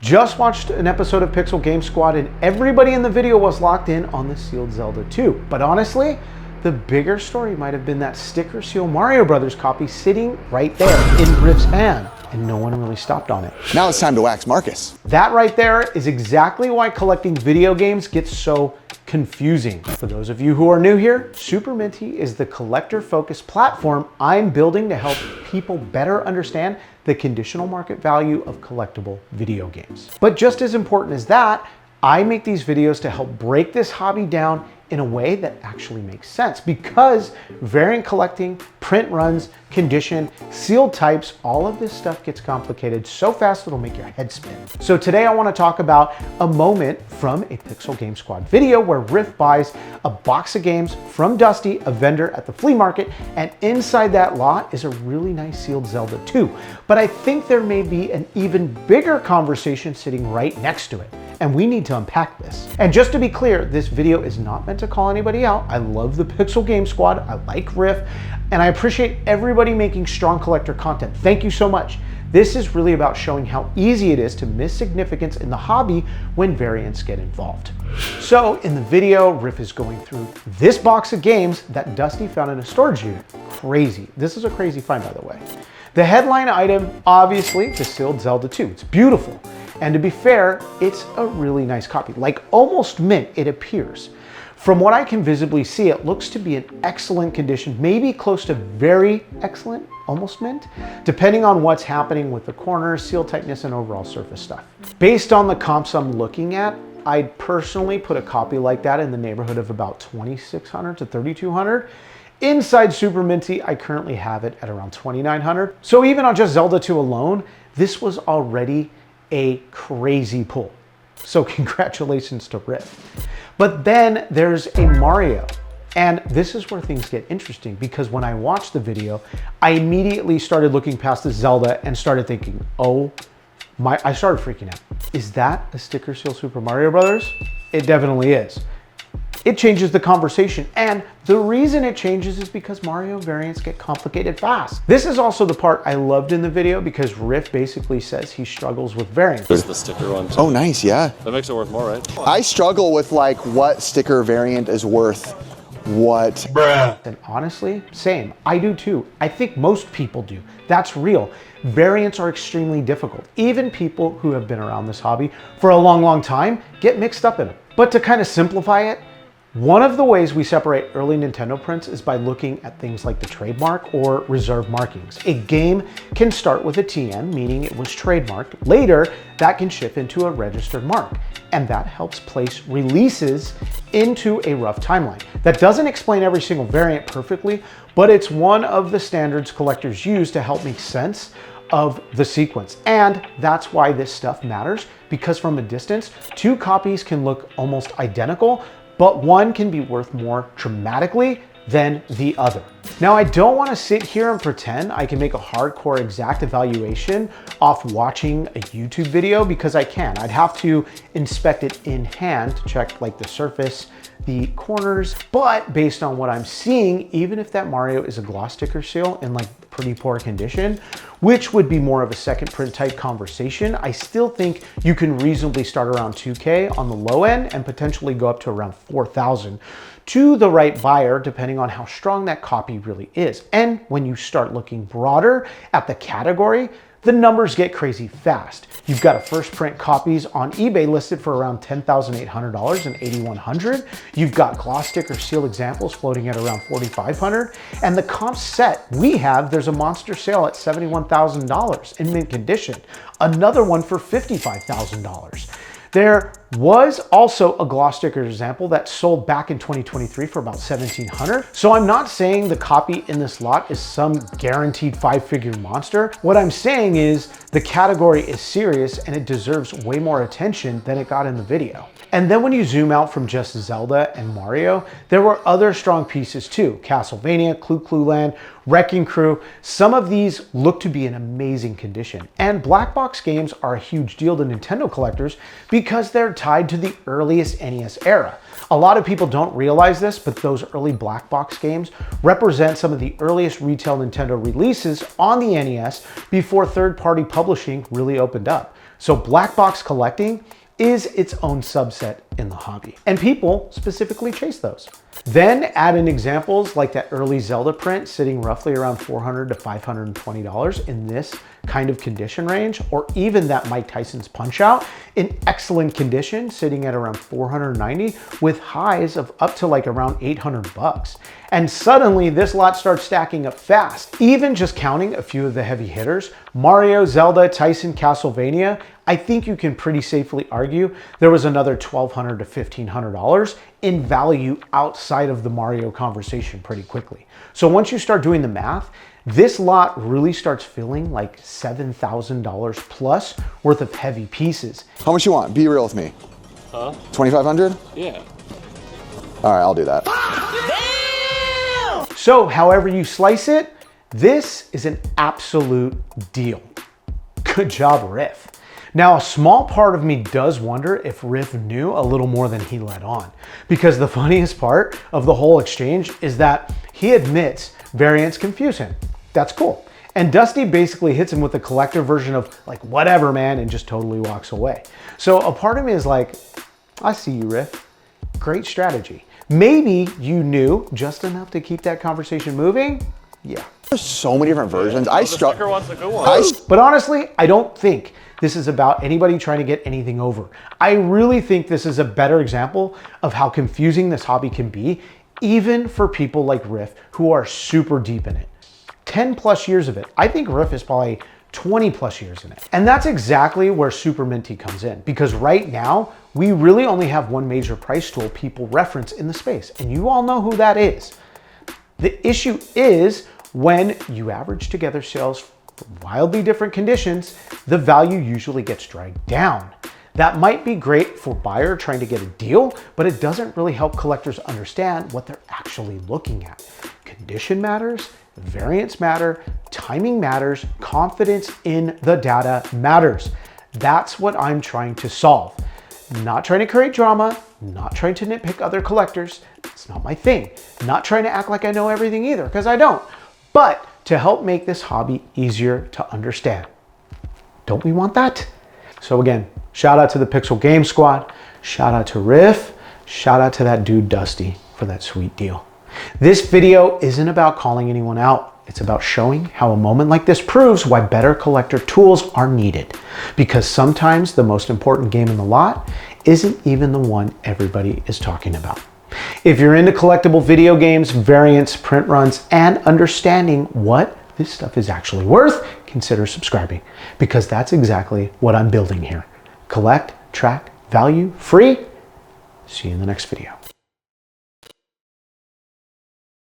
just watched an episode of Pixel Game Squad and everybody in the video was locked in on the sealed Zelda 2. But honestly, the bigger story might have been that sticker seal Mario Brothers copy sitting right there in Riff's hand, and no one really stopped on it. Now it's time to wax Marcus. That right there is exactly why collecting video games gets so confusing. For those of you who are new here, Super Minty is the collector-focused platform I'm building to help people better understand the conditional market value of collectible video games. But just as important as that, I make these videos to help break this hobby down in a way that actually makes sense, because variant collecting, print runs, condition, sealed types, all of this stuff gets complicated so fast it'll make your head spin. So today I want to talk about a moment from a Pixel Game Squad video where Riff buys a box of games from Dusty, a vendor at the flea market, and inside that lot is a really nice sealed Zelda 2. But I think there may be an even bigger conversation sitting right next to it, and we need to unpack this. And just to be clear, this video is not meant to call anybody out. I love the Pixel Game Squad, I like Riff, and I appreciate everybody making strong collector content. Thank you so much. This is really about showing how easy it is to miss significance in the hobby when variants get involved. So in the video, Riff is going through this box of games that Dusty found in a storage unit. Crazy. This is a crazy find, by the way. The headline item, obviously, the sealed Zelda 2. It's beautiful. And to be fair, it's a really nice copy, like almost mint it appears. From what I can visibly see, it looks to be in excellent condition, maybe close to very excellent, almost mint, depending on what's happening with the corners, seal tightness, and overall surface stuff. Based on the comps I'm looking at, I'd personally put a copy like that in the neighborhood of about $2,600 to $3,200. Inside Super Minty, I currently have it at around $2,900. So even on just Zelda 2 alone, this was already a crazy pull. So congratulations to Riff. But then there's a Mario. And this is where things get interesting, because when I watched the video, I immediately started looking past the Zelda and started thinking, oh my, I started freaking out. Is that a sticker seal Super Mario Brothers? It definitely is. It changes the conversation, and the reason it changes is because Mario variants get complicated fast. This is also the part I loved in the video, because Riff basically says he struggles with variants. There's the sticker one too. Oh, nice, yeah. That makes it worth more, right? I struggle with like what sticker variant is worth what. Bruh. And honestly, same. I do too. I think most people do. That's real. Variants are extremely difficult. Even people who have been around this hobby for a long, long time get mixed up in them. But to kind of simplify it, one of the ways we separate early Nintendo prints is by looking at things like the trademark or reserve markings. A game can start with a TM, meaning it was trademarked. Later, that can shift into a registered mark, and that helps place releases into a rough timeline. That doesn't explain every single variant perfectly, but it's one of the standards collectors use to help make sense of the sequence. And that's why this stuff matters, because from a distance, two copies can look almost identical, but one can be worth more dramatically than the other. Now, I don't want to sit here and pretend I can make a hardcore exact evaluation off watching a YouTube video, because I can. I'd have to inspect it in hand to check like the surface, the corners, but based on what I'm seeing, even if that Mario is a gloss sticker seal in like pretty poor condition, which would be more of a second print type conversation, I still think you can reasonably start around 2K on the low end and potentially go up to around 4,000 to the right buyer, depending on how strong that copy really is. And when you start looking broader at the category, the numbers get crazy fast. You've got a first print copies on eBay listed for around $10,800 and $8,100. You've got gloss sticker seal examples floating at around $4,500. And the comp set we have, there's a monster sale at $71,000 in mint condition. Another one for $55,000. There was also a gloss sticker example that sold back in 2023 for about $1,700. So I'm not saying the copy in this lot is some guaranteed 5-figure monster. What I'm saying is the category is serious and it deserves way more attention than it got in the video. And then when you zoom out from just Zelda and Mario, there were other strong pieces too. Castlevania, Clue Land, Wrecking Crew. Some of these look to be in amazing condition. And black box games are a huge deal to Nintendo collectors because they're tied to the earliest NES era. A lot of people don't realize this, but those early black box games represent some of the earliest retail Nintendo releases on the NES before third-party publishing really opened up. So black box collecting is its own subset in the hobby, and people specifically chase those. Then add in examples like that early Zelda print sitting roughly around $400 to $520 in this kind of condition range, or even that Mike Tyson's Punch Out in excellent condition sitting at around $490 with highs of up to like around $800. And suddenly this lot starts stacking up fast. Even just counting a few of the heavy hitters, Mario, Zelda, Tyson, Castlevania, I think you can pretty safely argue there was another $1,200 to $1,500 in value outside of the Mario conversation pretty quickly. So once you start doing the math, this lot really starts feeling like $7,000 plus worth of heavy pieces. How much you want? Be real with me. Huh? 2,500? Yeah. All right, I'll do that. So however you slice it, this is an absolute deal. Good job, Riff. Now, a small part of me does wonder if Riff knew a little more than he let on, because the funniest part of the whole exchange is that he admits variants confuse him. That's cool. And Dusty basically hits him with a collector version of like, whatever, man, and just totally walks away. So a part of me is like, I see you, Riff. Great strategy. Maybe you knew just enough to keep that conversation moving. Yeah. There's so many different versions. I The sticker struggle. wants a good one. But honestly, I don't think this is about anybody trying to get anything over. I really think this is a better example of how confusing this hobby can be, even for people like Riff who are super deep in it. 10 plus years of it. I think Riff is probably 20 plus years in it. And that's exactly where Super Minty comes in, because right now we really only have one major price tool people reference in the space, and you all know who that is. The issue is when you average together sales for wildly different conditions, the value usually gets dragged down. That might be great for buyer trying to get a deal, but it doesn't really help collectors understand what they're actually looking at. Condition matters, variance matter, timing matters, confidence in the data matters. That's what I'm trying to solve. Not trying to create drama, not trying to nitpick other collectors. It's not my thing. Not trying to act like I know everything either, because I don't. But to help make this hobby easier to understand. Don't we want that? So again, shout out to the Pixel Game Squad, shout out to Riff, shout out to that dude Dusty for that sweet deal. This video isn't about calling anyone out. It's about showing how a moment like this proves why better collector tools are needed. Because sometimes the most important game in the lot isn't even the one everybody is talking about. If you're into collectible video games, variants, print runs, and understanding what this stuff is actually worth, consider subscribing, because that's exactly what I'm building here. Collect, track, value, free. See you in the next video.